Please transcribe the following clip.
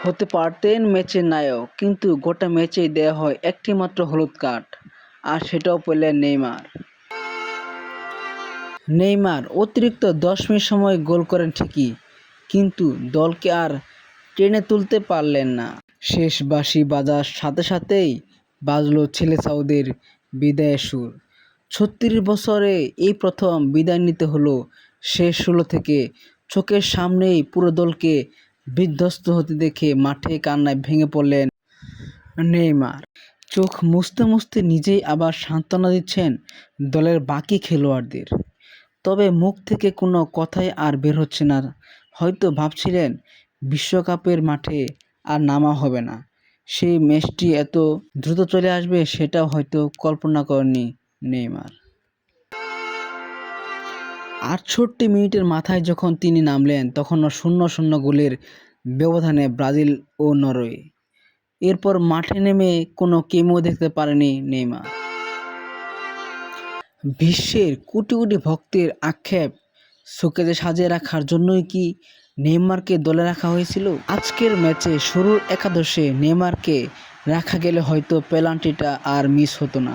হতে পারতেন ম্যাচের নায়ক, কিন্তু গোটা ম্যাচেই দেয়া হয় একটি মাত্র হলুদ কার্ড, আর সেটাও পেলেন নেইমার। নেইমার অতিরিক্ত 10 মিনিট সময় গোল করেন ঠিকই, কিন্তু দলকে আর টেনে তুলতে পারলেন না। শেষ বাঁশি বাজার সাথে সাথেই বাজল ছেলে সাউদের বিদায়ের সুর। 36 বছরে এই প্রথম বিদায় নিতে হলো শেষ 16 থেকে। চোখের সামনেই পুরো দলকে বিধ্বস্ত হতে দেখে মাঠে কান্নায় ভেঙে পড়লেন নেইমার। চোখ মুছতে মুছতে নিজেই আবার সান্ত্বনা দিচ্ছেন দলের বাকি খেলোয়াড়দের। তবে মুখ থেকে কোনো কথাই আর বের হচ্ছে না। হয়তো ভাবছিলেন বিশ্বকাপের মাঠে আর নামা হবে না। সেই ম্যাচটি এত দ্রুত চলে আসবে সেটাও হয়তো কল্পনা করেননি নেইমার। ৬৮ মিনিটের মাথায় যখন তিনি নামলেন তখনও 0-0 গোলের ব্যবধানে ব্রাজিল ও নরওয়ে। এরপর মাঠে নেমে কোনো কেমো দেখতে পারেনি নেইমার। বিশ্বের কোটি কোটি ভক্তের আক্ষেপ, শোকেজে সাজিয়ে রাখার জন্যই কি নেইমারকে দলে রাখা হয়েছিল? আজকের ম্যাচে শুরুর একাদশে নেইমারকে রাখা গেলে হয়তো পেনাল্টিটা আর মিস হতো না।